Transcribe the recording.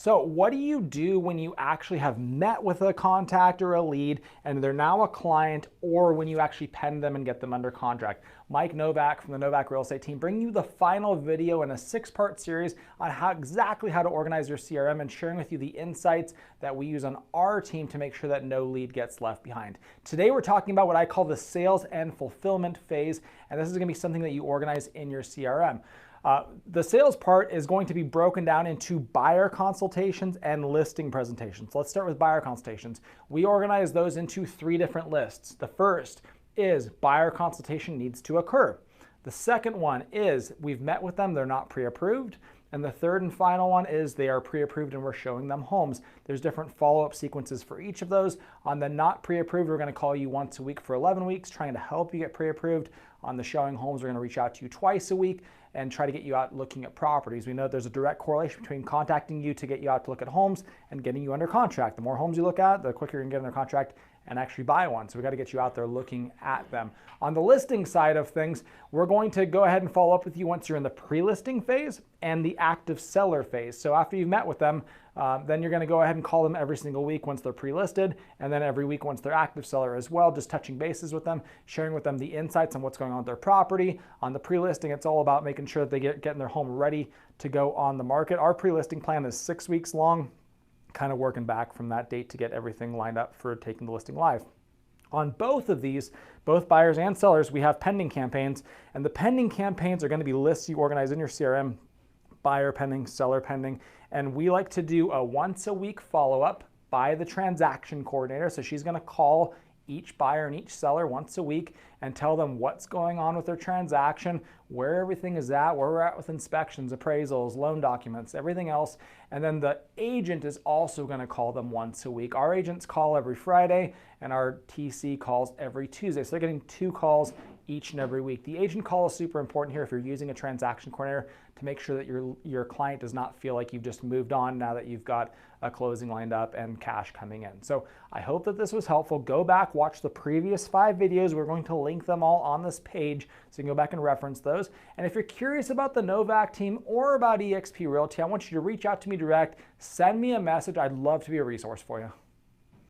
So what do you do when you actually have met with a contact or a lead and they're now a client, or when you actually pen them and get them under contract? Mike Novak from the Novak Real Estate Team bringing you the final video in a 6-part series on exactly how to organize your CRM and sharing with you the insights that we use on our team to make sure that no lead gets left behind. Today we're talking about what I call the sales and fulfillment phase, and this is going to be something that you organize in your CRM. The sales part is going to be broken down into buyer consultations and listing presentations. Let's start with buyer consultations. We organize those into 3 different lists. The first is buyer consultation needs to occur. The second one is we've met with them, they're not pre-approved. And the third and final one is they are pre-approved and we're showing them homes. There's different follow-up sequences for each of those. On the not pre-approved, we're gonna call you once a week for 11 weeks, trying to help you get pre-approved. On the showing homes, we're gonna reach out to you twice a week and try to get you out looking at properties. We know there's a direct correlation between contacting you to get you out to look at homes and getting you under contract. The more homes you look at, the quicker you can get under contract and actually buy one. So we got to get you out there looking at them. On the listing side of things, we're going to go ahead and follow up with you once you're in the pre-listing phase and the active seller phase. So after you've met with them, then you're going to go ahead and call them every single week once they're pre-listed, and then every week once they're active seller as well, just touching bases with them, sharing with them the insights on what's going on with their property. On the pre-listing, it's all about making sure that they getting their home ready to go on the market. Our pre-listing plan is 6 weeks long, kind of working back from that date to get everything lined up for taking the listing live. On both of these, both buyers and sellers, we have pending campaigns, and the pending campaigns are going to be lists you organize in your CRM, buyer pending, seller pending, and we like to do a once a week follow-up by the transaction coordinator. So she's going to call each buyer and each seller once a week and tell them what's going on with their transaction, where everything is at, where we're at with inspections, appraisals, loan documents, everything else. And then the agent is also going to call them once a week. Our agents call every Friday and our TC calls every Tuesday. So they're getting 2 calls each and every week. The agent call is super important here if you're using a transaction coordinator to make sure that your client does not feel like you've just moved on now that you've got a closing lined up and cash coming in. So I hope that this was helpful. Go back, watch the previous 5 videos. We're going to link them all on this page so you can go back and reference those. And if you're curious about the Novak Team or about eXp Realty, I want you to reach out to me direct, send me a message. I'd love to be a resource for you.